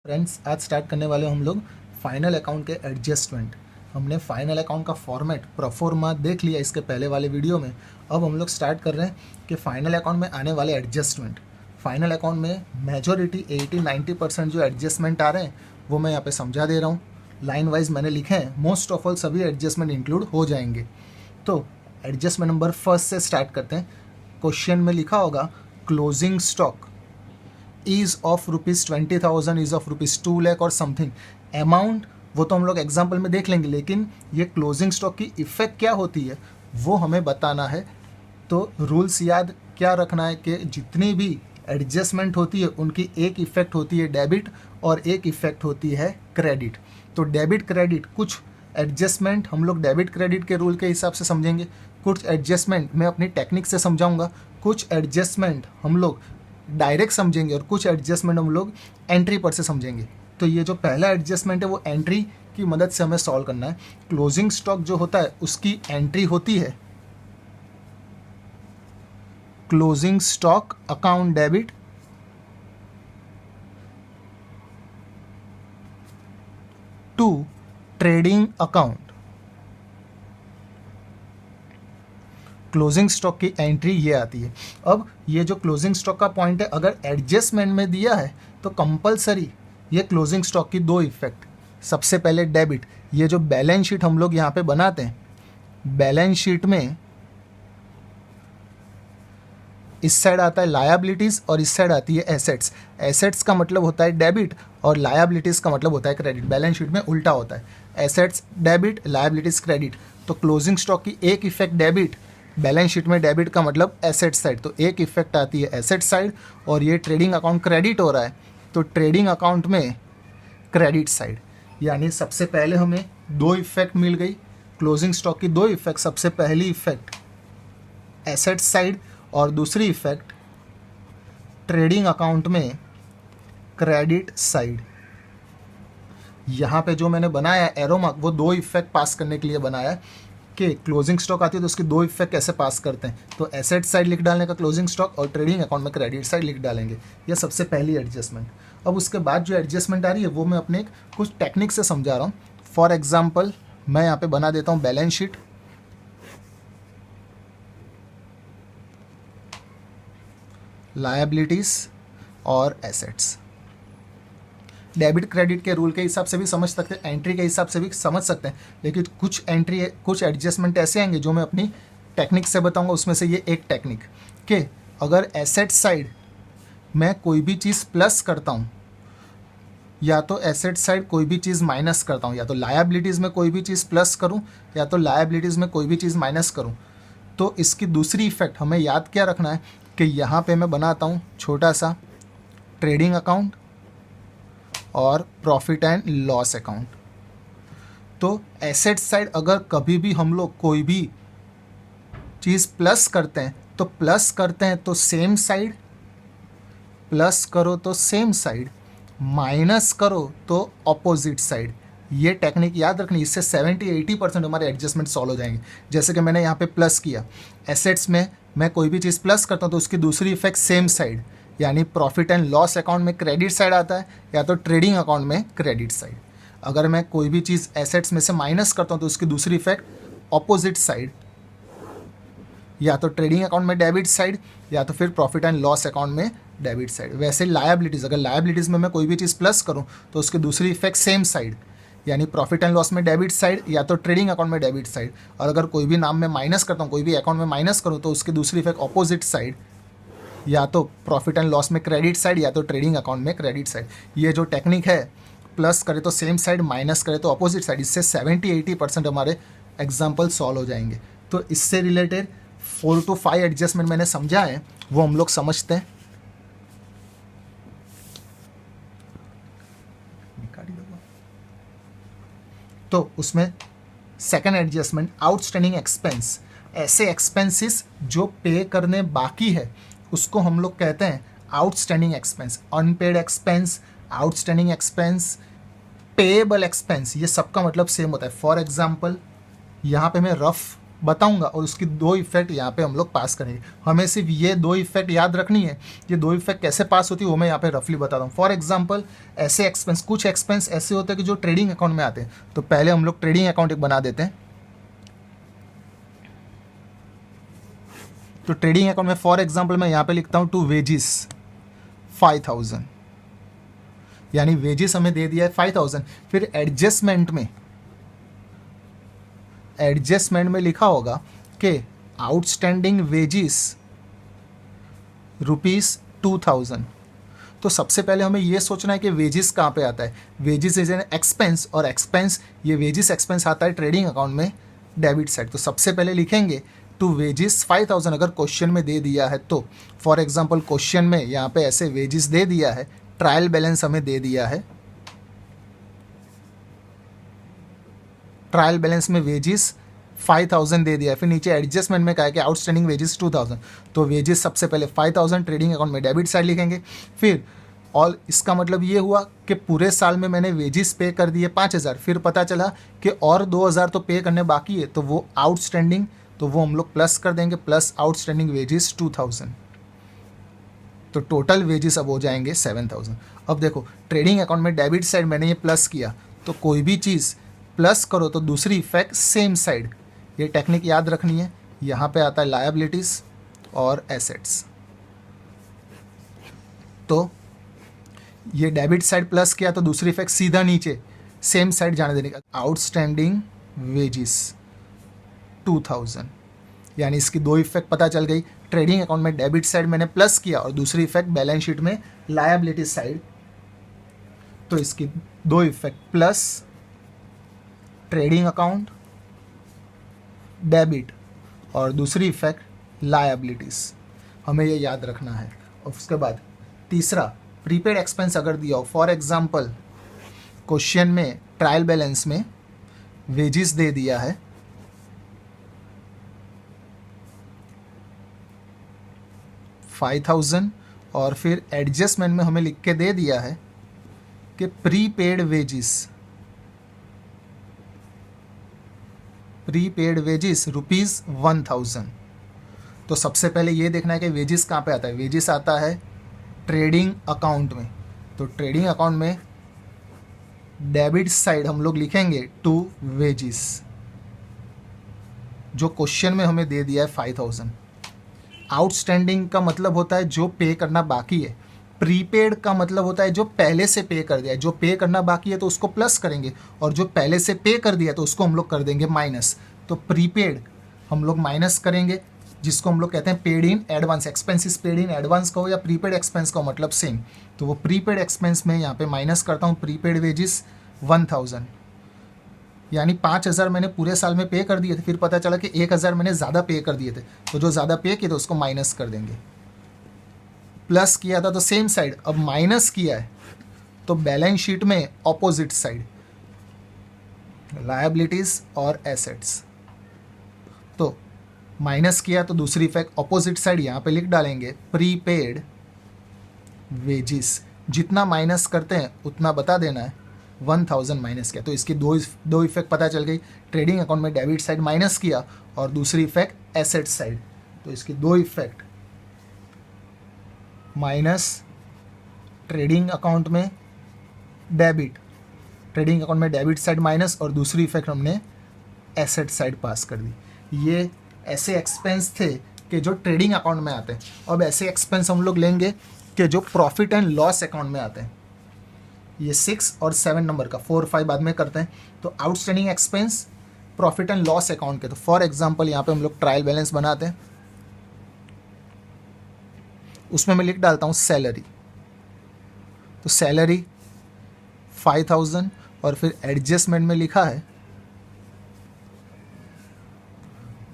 Friends, आज start करने वाले हम लोग फाइनल अकाउंट के एडजस्टमेंट। हमने फाइनल अकाउंट का फॉर्मेट प्रोफॉर्मा देख लिया इसके पहले वाले वीडियो में। अब हम लोग स्टार्ट कर रहे हैं कि फाइनल अकाउंट में आने वाले एडजस्टमेंट। फाइनल अकाउंट में मेजॉरिटी 80-90% जो एडजस्टमेंट आ रहे हैं वो मैं यहाँ पे समझा दे रहा हूँ। लाइन वाइज मैंने लिखे हैं, मोस्ट ऑफ ऑल सभी एडजस्टमेंट इंक्लूड हो जाएंगे। तो एडजस्टमेंट नंबर फर्स्ट से स्टार्ट करते हैं। क्वेश्चन में लिखा होगा closing stock is of ₹20,000 is of ₹2 lakh और समथिंग अमाउंट। वो तो हम लोग एग्जाम्पल में देख लेंगे, लेकिन ये क्लोजिंग स्टॉक की इफेक्ट क्या होती है वो हमें बताना है। तो रूल्स याद क्या रखना है कि जितनी भी एडजस्टमेंट होती है उनकी एक इफेक्ट होती है डेबिट और एक इफेक्ट होती है क्रेडिट। तो डेबिट क्रेडिट, कुछ एडजस्टमेंट हम लोग डेबिट क्रेडिट के रूल के हिसाब से समझेंगे, कुछ एडजस्टमेंट मैं अपनी टेक्निक से समझाऊंगा, कुछ एडजस्टमेंट हम लोग डायरेक्ट समझेंगे और कुछ एडजस्टमेंट हम लोग एंट्री पर से समझेंगे। तो ये जो पहला एडजस्टमेंट है वो एंट्री की मदद से हमें सॉल्व करना है। क्लोजिंग स्टॉक जो होता है उसकी एंट्री होती है closing stock account debit to trading account. Closing stock की एंट्री ये आती है। अब ये जो क्लोजिंग स्टॉक का पॉइंट है, अगर एडजस्टमेंट में दिया है तो कंपलसरी ये क्लोजिंग स्टॉक की दो इफेक्ट। सबसे पहले डेबिट, ये जो बैलेंस शीट हम लोग यहाँ पे बनाते हैं, बैलेंस शीट में इस साइड आता है लायबिलिटीज और इस साइड आती है एसेट्स। एसेट्स का मतलब होता है डेबिट और लायबिलिटीज का मतलब होता है क्रेडिट। बैलेंस शीट में उल्टा होता है, एसेट्स डेबिट, लायबिलिटीज क्रेडिट। तो क्लोजिंग स्टॉक की एक इफेक्ट डेबिट, बैलेंस शीट में डेबिट का मतलब एसेट साइड, तो एक इफेक्ट आती है एसेट साइड। और ये ट्रेडिंग अकाउंट क्रेडिट हो रहा है तो ट्रेडिंग अकाउंट में क्रेडिट साइड। यानी सबसे पहले हमें दो इफेक्ट मिल गई क्लोजिंग स्टॉक की, दो इफेक्ट। सबसे पहली इफेक्ट एसेट साइड और दूसरी इफेक्ट ट्रेडिंग अकाउंट में क्रेडिट साइड। यहाँ पे जो मैंने बनाया एरो मार्क वो दो इफेक्ट पास करने के लिए बनाया है कि क्लोजिंग स्टॉक आती है तो उसकी दो इफेक्ट कैसे पास करते हैं। तो एसेट साइड लिख डालने का क्लोजिंग स्टॉक और ट्रेडिंग अकाउंट में क्रेडिट साइड लिख डालेंगे। यह सबसे पहली एडजस्टमेंट। अब उसके बाद जो एडजस्टमेंट आ रही है वो मैं अपने कुछ टेक्निक से समझा रहा हूँ। फॉर एग्जाम्पल मैं यहाँ पे बना देता हूँ बैलेंस शीट, लायबिलिटीज और एसेट्स। डेबिट क्रेडिट के रूल के हिसाब से भी समझ सकते हैं, एंट्री के हिसाब से भी समझ सकते हैं, लेकिन कुछ एडजस्टमेंट ऐसे आएंगे जो मैं अपनी टेक्निक से बताऊंगा। उसमें से ये एक टेक्निक कि अगर एसेट साइड मैं कोई भी चीज़ प्लस करता हूँ या तो एसेट साइड कोई भी चीज़ माइनस करता हूँ, या तो लायबिलिटीज़ में कोई भी चीज़ प्लस करूँ या तो लायबिलिटीज़ में कोई भी चीज़ माइनस करूँ, तो इसकी दूसरी इफेक्ट हमें याद क्या रखना है कि यहाँ पे मैं बनाता हूँ छोटा सा ट्रेडिंग अकाउंट और प्रॉफिट एंड लॉस अकाउंट। तो एसेट साइड अगर कभी भी हम लोग कोई भी चीज़ प्लस करते हैं तो प्लस करते हैं तो सेम साइड, प्लस करो तो सेम साइड, माइनस करो तो ऑपोजिट साइड। ये टेक्निक याद रखनी, इससे 70-80% हमारे एडजस्टमेंट सॉल्व हो जाएंगे। जैसे कि मैंने यहाँ पे प्लस किया, एसेट्स में मैं कोई भी चीज़ प्लस करता हूँ तो उसकी दूसरी इफेक्ट सेम साइड, यानी प्रॉफिट एंड लॉस अकाउंट में क्रेडिट साइड आता है या तो ट्रेडिंग अकाउंट में क्रेडिट साइड। अगर मैं कोई भी चीज़ एसेट्स में से माइनस करता हूँ तो उसकी दूसरी इफेक्ट ऑपोजिट साइड, या तो ट्रेडिंग अकाउंट में डेबिट साइड या तो फिर प्रॉफिट एंड लॉस अकाउंट में डेबिट साइड। वैसे लायबिलिटीज़, अगर लायबिलिटीज़ में मैं कोई भी चीज़ प्लस करूँ तो उसकी दूसरी इफेक्ट सेम साइड, यानी प्रॉफिट एंड लॉस में डेबिट साइड या तो ट्रेडिंग अकाउंट में डेबिट साइड। और अगर कोई भी नाम में माइनस करता हूँ, कोई भी अकाउंट में माइनस करूँ तो उसकी दूसरी इफेक्ट ऑपोजिट साइड, या तो प्रॉफिट एंड लॉस में क्रेडिट साइड या तो ट्रेडिंग अकाउंट में क्रेडिट साइड। ये जो टेक्निक है, प्लस करे तो सेम साइड, माइनस करे तो ऑपोजिट साइड, इससे 70-80% हमारे एग्जाम्पल सॉल्व हो जाएंगे। तो इससे रिलेटेड 4 to 5 एडजस्टमेंट मैंने समझा है, वो हम लोग समझते हैं। तो उसमें सेकंड एडजस्टमेंट आउटस्टैंडिंग एक्सपेंस। ऐसे एक्सपेंसेस जो पे करने बाकी है उसको हम लोग कहते हैं outstanding expense. Unpaid expense, outstanding expense, payable expense, ये सबका मतलब सेम होता है। फॉर एग्जांपल यहाँ पे मैं रफ बताऊंगा और उसकी 2 इफेक्ट यहाँ पे हम लोग पास करेंगे। हमें सिर्फ ये 2 इफेक्ट याद रखनी है। ये 2 इफेक्ट कैसे पास होती है वो मैं यहाँ पे रफली बताता हूँ। फॉर एग्जांपल ऐसे एक्सपेंस, कुछ एक्सपेंस ऐसे होते हैं कि जो ट्रेडिंग अकाउंट में आते हैं। तो पहले हम लोग ट्रेडिंग अकाउंट एक बना देते हैं। तो ट्रेडिंग अकाउंट में फॉर एग्जाम्पल मैं यहाँ पे लिखता हूँ टू वेजिस 5000, यानी वेजिस हमें दे दिया है 5000। फिर एडजस्टमेंट में लिखा होगा कि आउटस्टैंडिंग वेजिस ₹2000। तो सबसे पहले हमें ये सोचना है कि वेजिस कहाँ पे आता है। वेजिस इज एन एक्सपेंस, और एक्सपेंस, ये वेजिस एक्सपेंस आता है ट्रेडिंग अकाउंट में डेबिट साइड। तो सबसे पहले लिखेंगे टू वेजिस 5000 अगर क्वेश्चन में दे दिया है तो। फॉर एग्जांपल क्वेश्चन में यहाँ पे ऐसे वेजिस दे दिया है, ट्रायल बैलेंस हमें दे दिया है, ट्रायल बैलेंस में वेजिस 5000 दे दिया है। फिर नीचे एडजस्टमेंट में कहा है कि आउटस्टैंडिंग वेजिस 2000। तो वेजिस सबसे पहले 5000 ट्रेडिंग अकाउंट में डेबिट साइड लिखेंगे। फिर और इसका मतलब ये हुआ कि पूरे साल में मैंने वेजिस पे कर दिए 5000। फिर पता चला कि और 2000 तो पे करने बाकी है, तो वो आउटस्टैंडिंग, तो वो हम लोग प्लस कर देंगे, प्लस आउटस्टैंडिंग वेजिस 2000। तो टोटल वेजिस अब हो जाएंगे 7000। अब देखो ट्रेडिंग अकाउंट में डेबिट साइड मैंने ये प्लस किया, तो कोई भी चीज़ प्लस करो तो दूसरी इफेक्ट सेम साइड, ये टेक्निक याद रखनी है। यहाँ पे आता है लायबिलिटीज़ और एसेट्स। तो ये डेबिट साइड प्लस किया तो दूसरी इफेक्ट सीधा नीचे सेम साइड जाने देने का, आउटस्टैंडिंग वेजिस 2000, यानी इसकी 2 इफेक्ट पता चल गई। ट्रेडिंग अकाउंट में डेबिट साइड मैंने प्लस किया और दूसरी इफेक्ट बैलेंस शीट में लायबिलिटी साइड, तो इसकी 2 effect plus trading account debit और दूसरी इफेक्ट लायबिलिटीज़, हमें ये याद रखना है। और उसके बाद तीसरा प्रीपेड एक्सपेंस अगर दिया हो, फॉर एग्जांपल क्वेश्चन में ट्रायल बैलेंस में वेजिस दे दिया है 5000 और फिर एडजस्टमेंट में हमें लिख के दे दिया है कि प्रीपेड वेजिस ₹1000। तो सबसे पहले ये देखना है कि वेजिस कहाँ पे आता है। वेजिस आता है ट्रेडिंग अकाउंट में। तो ट्रेडिंग अकाउंट में डेबिट साइड हम लोग लिखेंगे टू वेजिस, जो क्वेश्चन में हमें दे दिया है 5000। आउटस्टैंडिंग का मतलब होता है जो पे करना बाकी है। प्रीपेड का मतलब होता है जो पहले से पे कर दिया है। जो पे करना बाकी है तो उसको प्लस करेंगे, और जो पहले से पे कर दिया तो उसको हम लोग कर देंगे माइनस। तो प्रीपेड हम लोग माइनस करेंगे, जिसको हम लोग कहते हैं paid in advance. Expenses paid in advance का हो या प्रीपेड एक्सपेंस का हो, मतलब सेम। तो वो प्रीपेड एक्सपेंस में यहाँ पे माइनस करता हूँ प्रीपेड वेजिस 1000, यानी 5000 मैंने पूरे साल में पे कर दिए थे। फिर पता चला कि 1000 मैंने ज़्यादा पे कर दिए थे, तो जो ज़्यादा पे किए थे उसको माइनस कर देंगे। प्लस किया था तो सेम साइड, अब माइनस किया है तो बैलेंस शीट में ऑपोजिट साइड लायबिलिटीज़ और एसेट्स। तो माइनस किया तो दूसरी इफेक्ट ऑपोजिट साइड यहाँ पे लिख डालेंगे प्रीपेड वेजिस। जितना माइनस करते हैं उतना बता देना है। 1000 माइनस किया तो इसकी दो इफेक्ट पता चल गई। ट्रेडिंग अकाउंट में डेबिट साइड माइनस किया और दूसरी इफेक्ट एसेट साइड, तो इसकी 2 इफेक्ट माइनस ट्रेडिंग अकाउंट में डेबिट, ट्रेडिंग अकाउंट में डेबिट साइड माइनस, और दूसरी इफेक्ट हमने एसेट साइड पास कर दी। ये ऐसे एक्सपेंस थे कि जो ट्रेडिंग अकाउंट में आते हैं। अब ऐसे एक्सपेंस हम लोग लेंगे कि जो प्रॉफिट एंड लॉस अकाउंट में आते हैं। ये 6 और 7 नंबर का, 4 और 5 बाद में करते हैं। तो outstanding expense profit and loss account के, तो फॉर एग्जांपल यहाँ पे हम लोग ट्रायल बैलेंस बनाते हैं, उसमें मैं लिख डालता हूँ सैलरी। तो सैलरी 5000 और फिर एडजस्टमेंट में लिखा है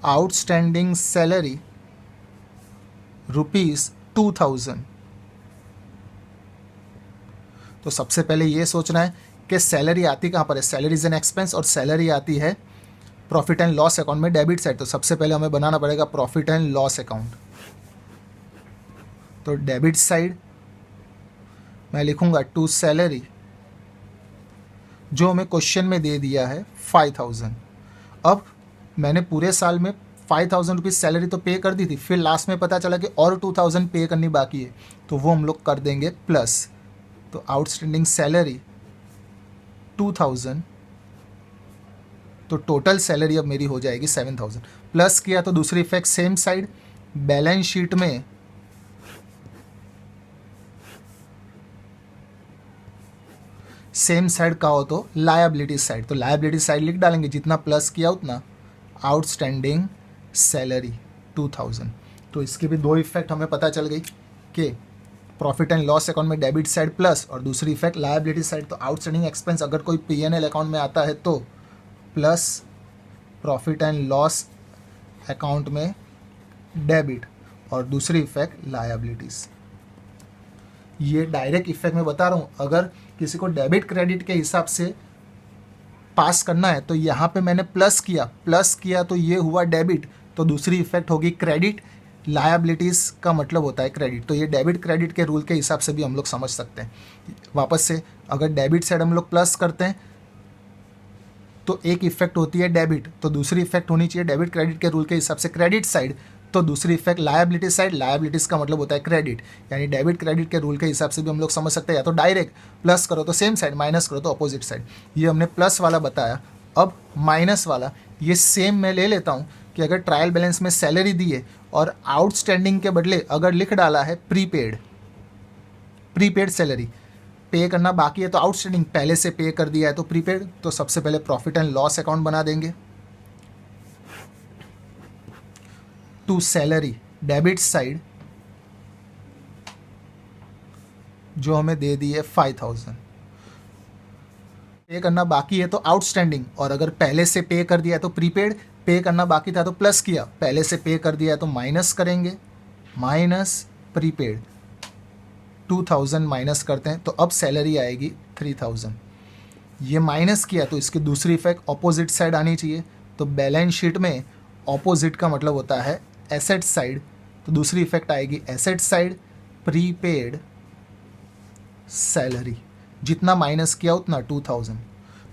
आउटस्टैंडिंग सैलरी ₹2000। तो सबसे पहले ये सोचना है कि सैलरी आती कहाँ पर है। सैलरी इज एन एक्सपेंस और सैलरी आती है प्रॉफिट एंड लॉस अकाउंट में डेबिट साइड। तो सबसे पहले हमें बनाना पड़ेगा प्रॉफिट एंड लॉस अकाउंट। तो डेबिट साइड मैं लिखूंगा टू सैलरी, जो हमें क्वेश्चन में दे दिया है 5000। अब मैंने पूरे साल में 5,000 रुपीज़ सैलरी तो पे कर दी थी, फिर लास्ट में पता चला कि और 2,000 पे करनी बाकी है, तो वो हम लोग कर देंगे प्लस। तो आउटस्टैंडिंग सैलरी 2,000, तो टोटल सैलरी अब मेरी हो जाएगी 7,000। प्लस किया तो दूसरी effect same side, balance sheet में सेम साइड का हो तो लायबिलिटी साइड, तो लायबिलिटी साइड लिख डालेंगे, जितना प्लस किया उतना आउटस्टैंडिंग सैलरी 2,000। तो इसके भी दो इफेक्ट हमें पता चल गई कि प्रॉफिट एंड लॉस अकाउंट में डेबिट साइड प्लस, और दूसरी इफेक्ट लायबिलिटी साइड। तो आउटस्टैंडिंग एक्सपेंस अगर कोई P&L अकाउंट में आता है तो plus profit and loss account में डेबिट, और दूसरी इफेक्ट लायबिलिटीज। ये डायरेक्ट इफेक्ट मैं बता रहा हूँ, अगर किसी को डेबिट क्रेडिट के हिसाब से पास करना है तो यहाँ पे मैंने प्लस किया तो ये हुआ डेबिट, तो दूसरी इफेक्ट होगी क्रेडिट। लायबिलिटीज़ का मतलब होता है क्रेडिट, तो ये डेबिट क्रेडिट के रूल के हिसाब से भी हम लोग समझ सकते हैं। वापस से अगर डेबिट साइड हम लोग प्लस करते हैं तो एक इफेक्ट होती है डेबिट, तो दूसरी इफेक्ट होनी चाहिए डेबिट क्रेडिट के रूल के हिसाब से क्रेडिट साइड, तो दूसरी इफेक्ट लायबिलिटी साइड। लायबिलिटीज़ का मतलब होता है क्रेडिट, यानी डेबिट क्रेडिट के रूल के हिसाब से भी हम लोग समझ सकते हैं, या तो डायरेक्ट प्लस करो तो सेम साइड, माइनस करो तो अपोजिट साइड। ये हमने प्लस वाला बताया। अब माइनस वाला, ये सेम मैं ले लेता हूँ कि अगर ट्रायल बैलेंस में सैलरी दी है और आउटस्टैंडिंग के बदले अगर लिख डाला है प्रीपेड सैलरी, पे करना बाकी है तो आउटस्टैंडिंग, पहले से पे कर दिया है तो प्रीपेड, तो सबसे पहले प्रॉफिट एंड लॉस अकाउंट बना देंगे। टू सैलरी डेबिट साइड जो हमें दे दी है 5,000, पे करना बाकी है तो आउटस्टैंडिंग, और अगर पहले से पे कर दिया है तो प्रीपेड, पे करना बाकी था तो प्लस किया, पहले से पे कर दिया है तो माइनस करेंगे, माइनस प्रीपेड, 2,000 माइनस करते हैं तो अब सैलरी आएगी 3,000। ये माइनस किया तो इसकी दूसरी इफेक्ट ऑपोजिट साइड आनी चाहिए, तो बैलेंस शीट में ऑपोजिट का मतलब होता है एसेट साइड, तो दूसरी इफेक्ट आएगी एसेट साइड, प्रीपेड सैलरी, जितना माइनस किया उतना 2,000।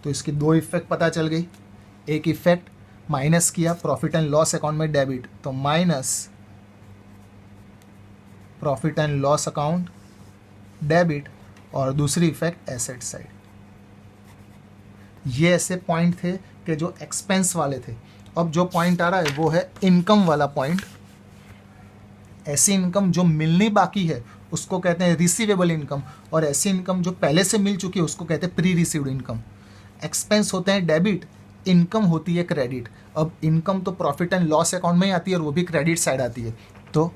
तो इसकी दो इफेक्ट पता चल गई। एक इफेक्ट माइनस किया प्रॉफिट एंड लॉस अकाउंट में डेबिट, तो minus profit and loss account debit, और दूसरी इफेक्ट एसेट साइड। ये ऐसे पॉइंट थे कि जो एक्सपेंस वाले थे। अब जो पॉइंट आ रहा है वो है इनकम वाला पॉइंट। ऐसी इनकम जो मिलनी बाकी है उसको कहते हैं रिसीवेबल इनकम, और ऐसी इनकम जो पहले से मिल चुकी है उसको कहते हैं प्री रिसीव्ड इनकम। एक्सपेंस होते हैं डेबिट, इनकम होती है क्रेडिट। अब इनकम तो प्रॉफिट एंड लॉस अकाउंट में ही आती है और वो भी क्रेडिट साइड आती है। तो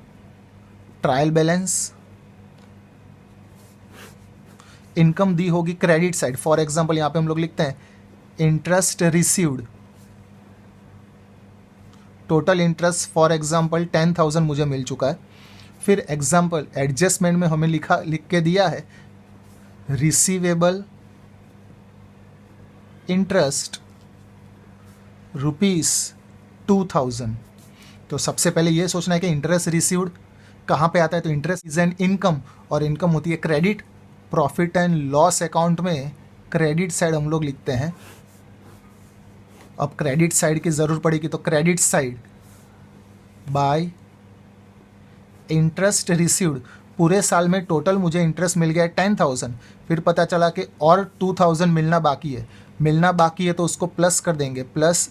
ट्रायल बैलेंस इनकम दी होगी क्रेडिट साइड। फॉर एग्जांपल यहाँ पे हम लोग लिखते हैं interest received, total interest for example 10,000 मुझे मिल चुका है। फिर एग्जांपल एडजस्टमेंट में हमें लिख के दिया है रिसीवेबल इंटरेस्ट ₹2,000। तो सबसे पहले ये सोचना है कि इंटरेस्ट रिसीव्ड कहाँ पे आता है, तो इंटरेस्ट इज एन इनकम, और इनकम होती है credit. Profit and loss account में क्रेडिट साइड हम लोग लिखते हैं। अब क्रेडिट साइड की ज़रूर पड़ेगी तो credit side by interest received. पूरे साल में टोटल मुझे इंटरेस्ट मिल गया 10,000, फिर पता चला कि और 2,000 मिलना बाकी है तो उसको प्लस कर देंगे, प्लस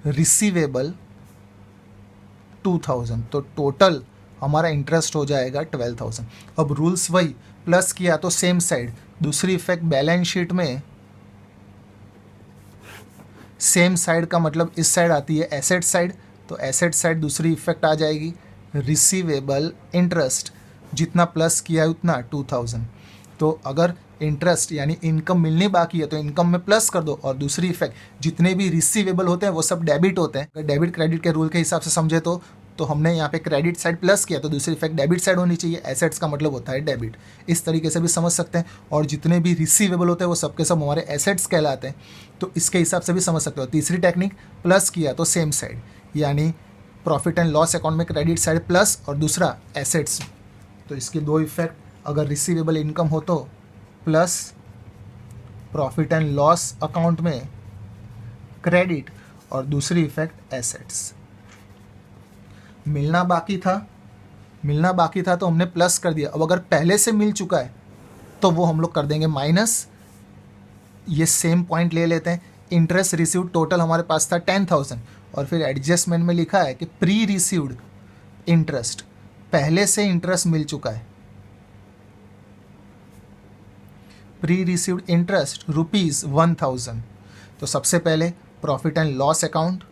रिसीवेबल 2,000, तो टोटल हमारा इंटरेस्ट हो जाएगा 12,000। अब रूल्स वही, प्लस किया तो सेम साइड, दूसरी इफेक्ट बैलेंस शीट में सेम साइड का मतलब इस साइड आती है एसेट साइड, तो एसेट साइड दूसरी इफेक्ट आ जाएगी रिसीवेबल इंटरेस्ट, जितना प्लस किया है उतना 2,000। तो अगर इंटरेस्ट यानी इनकम मिलनी बाकी है तो इनकम में प्लस कर दो, और दूसरी इफेक्ट जितने भी रिसीवेबल होते हैं वो सब डेबिट होते हैं। अगर डेबिट क्रेडिट के रूल के हिसाब से समझे तो हमने यहाँ पे क्रेडिट साइड प्लस किया तो दूसरी इफेक्ट डेबिट साइड होनी चाहिए। एसेट्स का मतलब होता है डेबिट, इस तरीके से भी समझ सकते हैं। और जितने भी रिसीवेबल होते हैं वो सबके सब हमारे एसेट्स कहलाते हैं, तो इसके हिसाब से भी समझ सकते हो। तीसरी टेक्निक प्लस किया तो सेम साइड, यानी प्रॉफिट एंड लॉस अकाउंट में क्रेडिट साइड प्लस और दूसरा एसेट्स। तो इसके दो इफेक्ट, अगर रिसीवेबल इनकम हो तो plus profit and loss account में क्रेडिट, और दूसरी इफेक्ट एसेट्स। मिलना बाकी था तो हमने प्लस कर दिया। अब अगर पहले से मिल चुका है तो वो हम लोग कर देंगे माइनस। ये सेम पॉइंट ले लेते हैं। इंटरेस्ट रिसीव्ड टोटल हमारे पास था 10,000 और फिर एडजस्टमेंट में लिखा है कि प्री रिसीव्ड इंटरेस्ट, पहले से इंटरेस्ट मिल चुका है। Pre received interest ₹1,000। तो सबसे पहले profit and loss account,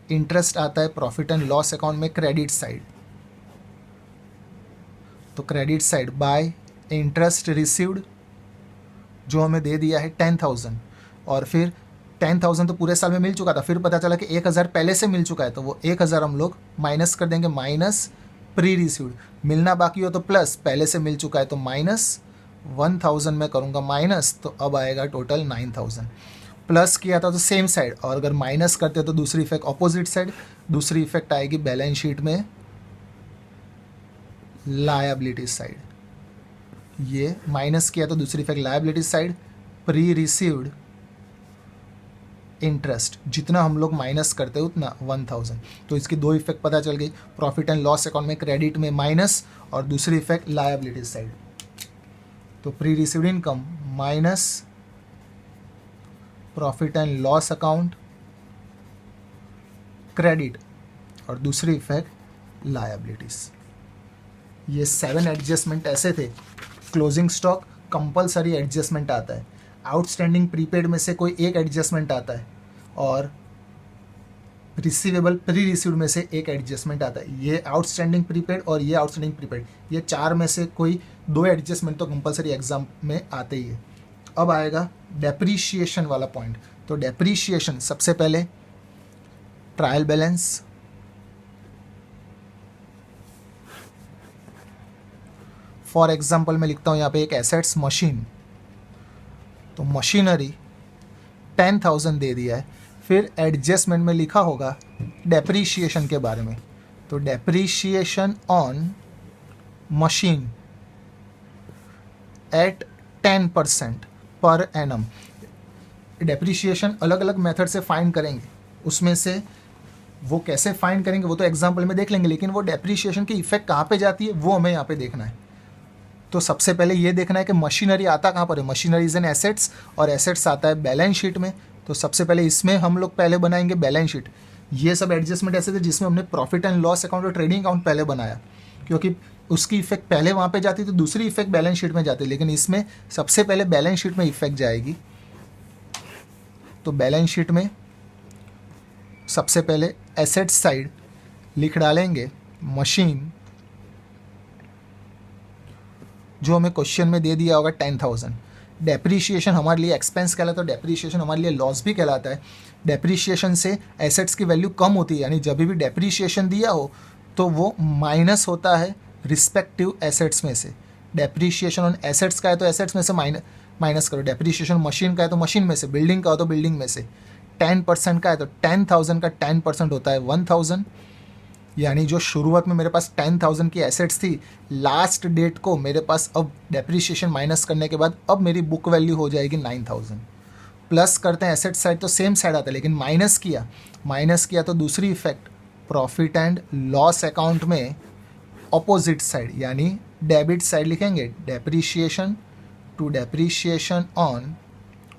interest आता है प्रॉफिट एंड लॉस अकाउंट में क्रेडिट साइड। तो credit side by interest received जो हमें दे दिया है 10,000 और फिर 10,000 तो पूरे साल में मिल चुका था, फिर पता चला कि 1,000 पहले से मिल चुका है तो वो 1,000 हम लोग माइनस कर देंगे, माइनस प्री रिसीव्ड। मिलना बाकी हो तो प्लस, पहले से मिल चुका है तो माइनस 1,000 में करूँगा माइनस, तो अब आएगा टोटल 9,000। प्लस किया था तो सेम साइड, और अगर माइनस करते हो तो दूसरी इफेक्ट ऑपोजिट साइड। दूसरी इफेक्ट आएगी बैलेंस शीट में लायबिलिटी साइड। ये माइनस किया तो दूसरी effect liability side, pre received interest जितना हम लोग माइनस करते हैं उतना 1,000। तो इसकी दो इफेक्ट पता चल गई, प्रॉफिट एंड लॉस अकाउंट में क्रेडिट में माइनस और दूसरी इफेक्ट लायबिलिटी साइड। तो pre received income minus profit and loss account credit और दूसरी इफेक्ट लायबिलिटीज। ये 7 एडजस्टमेंट ऐसे थे। क्लोजिंग स्टॉक कंपलसरी एडजस्टमेंट आता है, आउटस्टैंडिंग प्रीपेड में से कोई एक एडजस्टमेंट आता है और रिसीवेबल प्री रिसीव्ड में से एक एडजस्टमेंट आता है। ये आउटस्टैंडिंग प्रीपेड और ये आउटस्टैंडिंग प्रीपेड, ये 4 में से कोई 2 एडजस्टमेंट तो कंपलसरी एग्जाम में आते ही है। अब आएगा डेप्रीशिएशन वाला पॉइंट। तो डेप्रीशिएशन सबसे पहले ट्रायल बैलेंस, फॉर एग्जाम्पल मैं लिखता हूँ यहाँ पे एक एसेट्स मशीन, तो मशीनरी 10,000 दे दिया है। फिर एडजस्टमेंट में लिखा होगा डेप्रीशिएशन के बारे में, तो depreciation on machine eight 10% per annum. Depreciation अलग अलग मेथड से फाइंड करेंगे, उसमें से वो कैसे फाइंड करेंगे वो तो एग्जाम्पल में देख लेंगे, लेकिन वो डेप्रीशिएशन की इफेक्ट कहाँ पे जाती है वो हमें यहाँ पे देखना है। तो सबसे पहले ये देखना है कि मशीनरी आता कहाँ पर है। मशीनरी इज एन एसेट्स और एसेट्स आता है बैलेंस शीट में। तो सबसे पहले इसमें हम लोग पहले बनाएंगे बैलेंस शीट। ये सब एडजस्टमेंट ऐसे थे जिसमें हमने प्रॉफिट एंड लॉस अकाउंट और ट्रेडिंग अकाउंट पहले बनाया, क्योंकि उसकी इफेक्ट पहले वहाँ पे जाती तो दूसरी इफेक्ट बैलेंस शीट में जाती, लेकिन इसमें सबसे पहले बैलेंस शीट में इफेक्ट जाएगी। तो बैलेंस शीट में सबसे पहले एसेट्स साइड लिख डालेंगे मशीन, जो हमें क्वेश्चन में दे दिया होगा 10,000। डेप्रीशिएशन हमारे लिए एक्सपेंस कहलाता है, तो डेप्रीशिएशन हमारे लिए लॉस भी कहलाता है। डेप्रीशिएशन से एसेट्स की वैल्यू कम होती है, यानी जब भी डेप्रीशिएशन दिया हो तो वो माइनस होता है रिस्पेक्टिव एसेट्स में से। डेप्रीशिएशन ऑन एसेट्स का है तो एसेट्स में से माइनस करो, डेप्रीशिएशन मशीन का है तो मशीन में से, बिल्डिंग का हो तो बिल्डिंग में से। 10% का है तो 10,000 का 10% होता है 1,000, यानी जो शुरुआत में मेरे पास 10,000 की एसेट्स थी, लास्ट डेट को मेरे पास अब डेप्रीशिएशन माइनस करने के बाद अब मेरी बुक वैल्यू हो जाएगी 9,000। प्लस करते हैं एसेट साइड तो सेम साइड आता है, लेकिन माइनस किया तो दूसरी effect profit and loss account में ऑपोजिट साइड यानी डेबिट साइड लिखेंगे, depreciation to depreciation on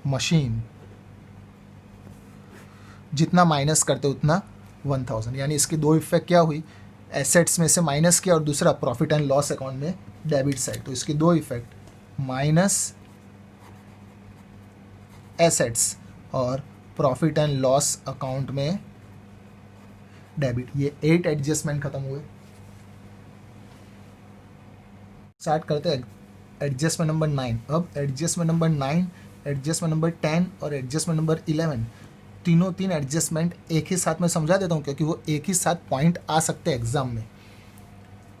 machine, जितना माइनस करते उतना 1,000। यानी इसकी दो इफेक्ट क्या हुई, एसेट्स में से माइनस किया और दूसरा प्रॉफिट एंड लॉस अकाउंट में डेबिट साइड। तो इसकी दो इफेक्ट माइनस एसेट्स और प्रॉफिट एंड लॉस अकाउंट में डेबिट। ये 8 एडजस्टमेंट खत्म हुए। स्टार्ट करते हैं एडजस्टमेंट नंबर 9। अब एडजस्टमेंट नंबर 9, एडजस्टमेंट नंबर 10 और एडजस्टमेंट नंबर 11 तीन एडजस्टमेंट एक ही साथ में समझा देता हूँ, क्योंकि वो एक ही साथ पॉइंट आ सकते हैं एग्जाम में।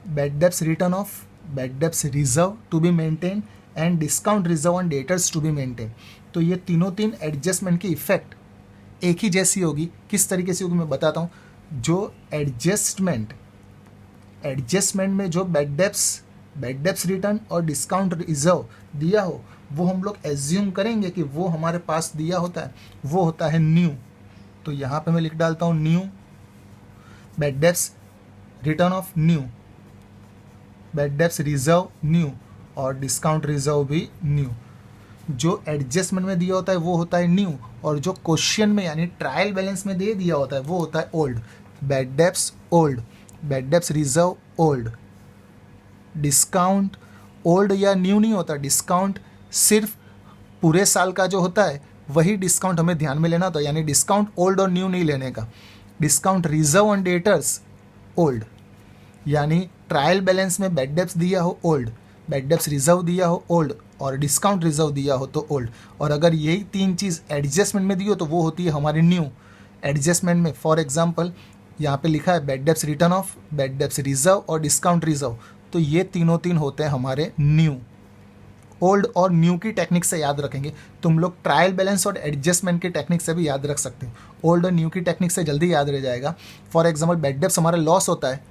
Bad debts written off, bad debts reserve to be maintain and discount reserve on debtors to be maintain. तो ये तीन एडजस्टमेंट की इफेक्ट एक ही जैसी होगी। किस तरीके से होगी मैं बताता हूँ। जो एडजस्टमेंट में जो बैड डेब्ट्स रिटर्न और डिस्काउंट रिजर्व दिया हो, वो हम लोग एज्यूम करेंगे कि वो हमारे पास दिया होता है, वो होता है न्यू। तो यहाँ पे मैं लिख डालता हूँ new, bad debts written of new, bad debts reserve new और डिस्काउंट रिजर्व भी न्यू। जो एडजस्टमेंट में दिया होता है वो होता है न्यू, और जो क्वेश्चन में यानी ट्रायल बैलेंस में दे दिया होता है वो होता है old. Bad debts old, bad debts reserve old. Discount old या न्यू नहीं होता, डिस्काउंट सिर्फ पूरे साल का जो होता है वही डिस्काउंट हमें ध्यान में लेना होता है, यानी डिस्काउंट ओल्ड और न्यू नहीं लेने का। Discount reserve on debtors old, यानी ट्रायल बैलेंस में बैड डेब्ट्स दिया हो ओल्ड, बैड डेब्ट्स रिजर्व दिया हो ओल्ड और डिस्काउंट रिजर्व दिया हो तो ओल्ड। और अगर यही तीन चीज़ एडजस्टमेंट में दी हो तो वो होती है हमारी न्यू। एडजस्टमेंट में फॉर एग्जांपल यहाँ पे लिखा है bad debts written off, bad debts reserve और डिस्काउंट रिजर्व, तो ये तीनों तीन होते हैं हमारे न्यू। ओल्ड और न्यू की टेक्निक से याद रखेंगे। तुम लोग ट्रायल बैलेंस और एडजस्टमेंट की टेक्निक से भी याद रख सकते हो। ओल्ड और न्यू की टेक्निक से जल्दी याद रह जाएगा। फॉर एग्जांपल बैड डेब्ट्स हमारा लॉस होता है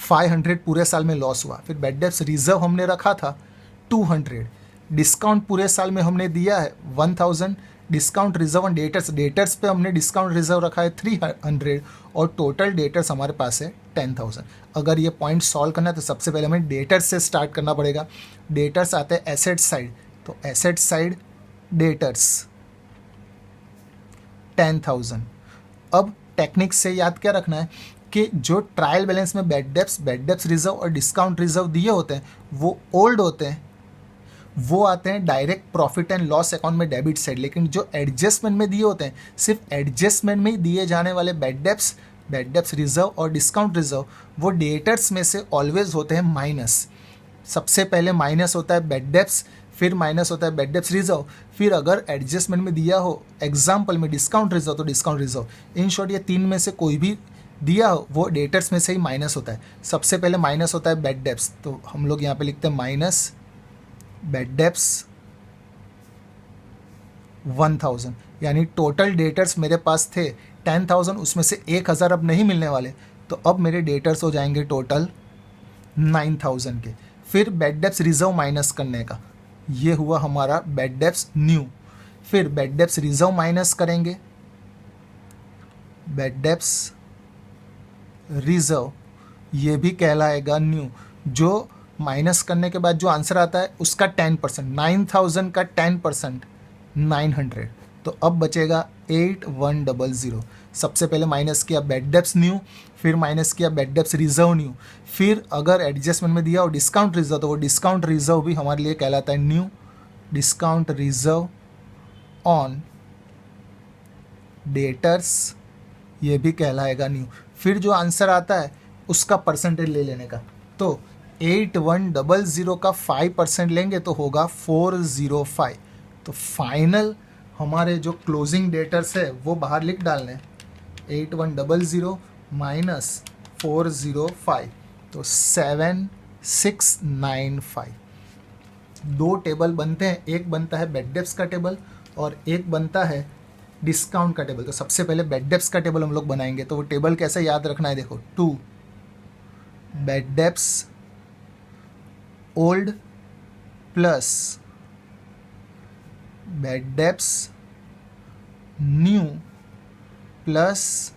500 पूरे साल में लॉस हुआ, फिर बैड डेब्ट्स रिजर्व हमने रखा था 200, डिस्काउंट पूरे साल में हमने दिया है 1000, discount reserve on debtors, debtors पे हमने डिस्काउंट रिजर्व रखा है 300 और टोटल डेटर्स हमारे पास है 10,000। अगर ये पॉइंट सॉल्व करना है तो सबसे पहले हमें डेटर्स से स्टार्ट करना पड़ेगा। डेटर्स आते हैं एसेट साइड, तो एसेट साइड डेटर्स 10,000। अब टेक्निक से याद क्या रखना है कि जो ट्रायल बैलेंस में बैड डेब्ट्स रिजर्व और डिस्काउंट रिजर्व दिए होते हैं वो ओल्ड होते हैं, वो आते हैं direct profit and loss account में डेबिट साइड। लेकिन जो एडजस्टमेंट में दिए होते हैं, सिर्फ एडजस्टमेंट में ही दिए जाने वाले बैड डेब्ट्स रिजर्व और डिस्काउंट रिजर्व, वो डेटर्स में से ऑलवेज होते हैं माइनस। सबसे पहले माइनस होता है बैड डेब्ट्स, फिर माइनस होता है बैड डेब्ट्स रिजर्व, फिर अगर एडजस्टमेंट में दिया हो एग्जाम्पल में डिस्काउंट रिजर्व तो डिस्काउंट रिजर्व। इन शॉर्ट ये तीन में से कोई भी दिया हो वो डेटर्स में से ही माइनस होता है। सबसे पहले माइनस होता है बैड डेब्ट्स, तो हम लोग यहाँ पे लिखते हैं माइनस बैड डेब्ट्स 1000, यानी टोटल डेटर्स मेरे पास थे 10,000, उसमें से 1000 अब नहीं मिलने वाले, तो अब मेरे डेटर्स हो जाएंगे टोटल 9000 के। फिर बैड डेब्ट्स रिजर्व माइनस करने का, ये हुआ हमारा बैड डेब्ट्स न्यू। फिर बैड डेब्ट्स रिजर्व माइनस करेंगे, बैड डेब्ट्स रिजर्व, ये भी कहलाएगा न्यू। जो माइनस करने के बाद जो आंसर आता है उसका 10%, 9000 का 10% 900, तो अब बचेगा 8100। सबसे पहले माइनस किया बैड डेब्ट्स न्यू, फिर माइनस किया बैड डेब्ट्स रिजर्व न्यू, फिर अगर एडजस्टमेंट में दिया हो डिस्काउंट रिजर्व तो वो डिस्काउंट रिजर्व भी हमारे लिए कहलाता है new. Discount reserve on debtors, ये भी कहलाएगा न्यू। फिर जो आंसर आता है उसका परसेंटेज ले लेने का, तो 8100 का 5% लेंगे तो होगा 405। तो फाइनल हमारे जो क्लोजिंग डेटर्स है वो बाहर लिख डालने, 8100 माइनस 405, तो 7695। दो टेबल बनते हैं, एक बनता है बैड डेब्ट्स का टेबल और एक बनता है डिस्काउंट का टेबल। तो सबसे पहले बैड डेब्ट्स का टेबल हम लोग बनाएंगे, तो वो टेबल कैसे याद रखना है, देखो 2 bad debts old plus bad debts new plus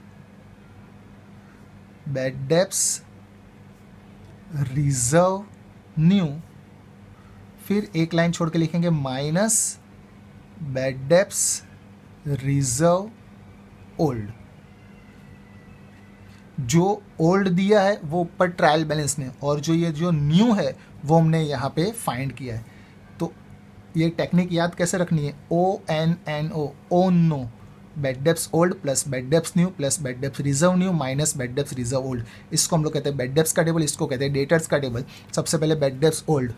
bad debts reserve new, फिर एक लाइन छोड़ के लिखेंगे minus bad debts reserve old. जो ओल्ड दिया है वो ऊपर ट्रायल बैलेंस में, और जो ये जो न्यू है वो हमने यहाँ पे फाइंड किया है। तो ये टेक्निक याद कैसे रखनी है, ONNO, O no, bad debts old plus bad debts new plus bad debts reserve new minus bad debts reserve old. इसको हम लोग कहते हैं बैड डेब्ट्स का टेबल, इसको कहते हैं डेटर्स का टेबल। सबसे पहले बैड डेब्ट्स ओल्ड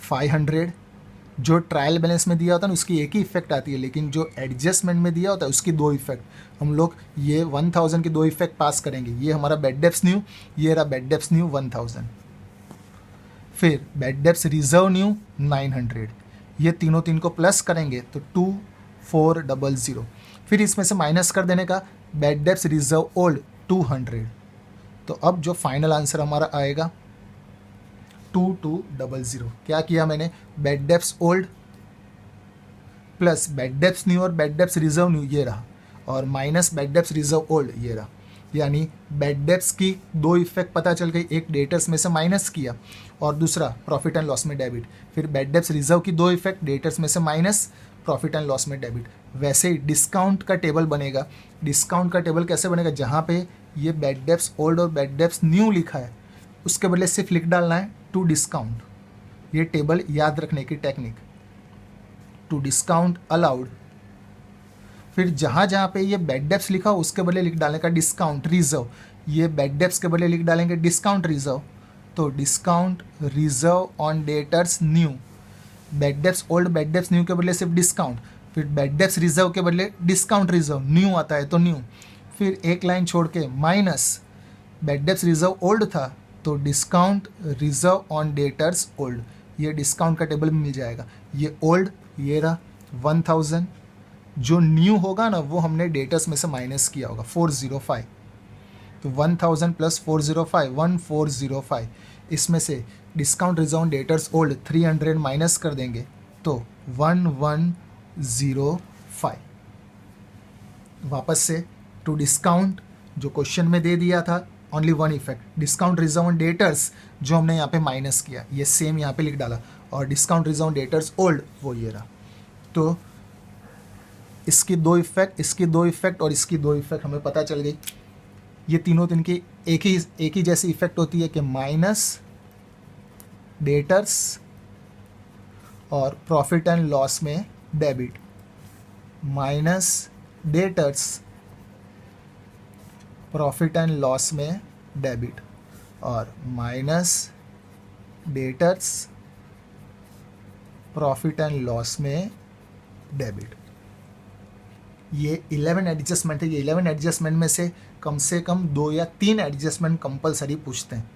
500, जो ट्रायल बैलेंस में दिया होता है ना उसकी एक ही इफेक्ट आती है, लेकिन जो एडजस्टमेंट में दिया होता है उसकी दो इफेक्ट। हम लोग ये 1000 की दो इफेक्ट पास करेंगे, ये हमारा बैड डेब्ट्स न्यू, ये रहा बैड डेब्ट्स न्यू 1000। फिर बैड डेब्ट्स रिजर्व न्यू 900, ये तीनों तीन को प्लस करेंगे तो 2400। फिर इसमें से माइनस कर देने का बैड डेब्ट्स रिजर्व ओल्ड 200। तो अब जो फाइनल आंसर हमारा आएगा 2200। क्या किया मैंने, bad debts old plus bad debts new और बैड डेब्ट्स रिजर्व न्यू, ये रहा। और minus bad debts reserve old ये रहा। यानी बैड डेब्ट्स की दो इफेक्ट पता चल गई, एक डेटर्स में से माइनस किया और दूसरा प्रॉफिट एंड लॉस में डेबिट। फिर बैड डेब्ट्स रिजर्व की दो इफेक्ट, डेटर्स में से माइनस, प्रॉफिट एंड लॉस में डेबिट। वैसे ही डिस्काउंट का टेबल बनेगा। डिस्काउंट का टेबल कैसे बनेगा, जहाँ पे ये बैड डेब्ट्स ओल्ड और बैड डेब्ट्स न्यू लिखा है उसके बदले सिर्फ लिख डालना है टू डिस्काउंट। ये टेबल याद रखने की टेक्निक, टू डिस्काउंट अलाउड। फिर जहाँ जहाँ पे ये बैड डेब्ट्स लिखा हो उसके बदले लिख डालने का डिस्काउंट रिजर्व। ये बैड डेब्ट्स के बदले लिख डालेंगे डिस्काउंट रिजर्व, तो discount reserve on debtors new. Bad debts old bad debts new के बदले सिर्फ डिस्काउंट, फिर बैड डेब्ट्स रिजर्व के बदले डिस्काउंट रिजर्व, न्यू आता है तो न्यू। फिर एक लाइन छोड़ के minus bad debts reserve old था तो discount reserve on debtors old. ये डिस्काउंट का टेबल मिल जाएगा। ये ओल्ड ये रहा 1000, जो न्यू होगा ना वो हमने डेटर्स में से माइनस किया होगा 405, तो 1000 प्लस 405 1405। इसमें से discount reserve on debtors old 300 minus कर देंगे तो 1105। वापस से टू डिस्काउंट जो क्वेश्चन में दे दिया था only one effect, discount reserve on debtors जो हमने यहाँ पे माइनस किया ये सेम यहाँ पे लिख डाला, और discount reserve on debtors old वो ये रहा। तो इसकी दो इफेक्ट, इसकी दो इफेक्ट और इसकी दो इफेक्ट हमें पता चल गई। ये तीनों दिन की एक ही जैसी इफेक्ट होती है कि माइनस डेटर्स और प्रॉफिट एंड लॉस में debit, minus debtors profit and loss में डेबिट, और minus debtors profit and loss में डेबिट। ये 11 एडजस्टमेंट है। ये 11 एडजस्टमेंट में से कम 2 या 3 एडजस्टमेंट कंपलसरी पूछते हैं।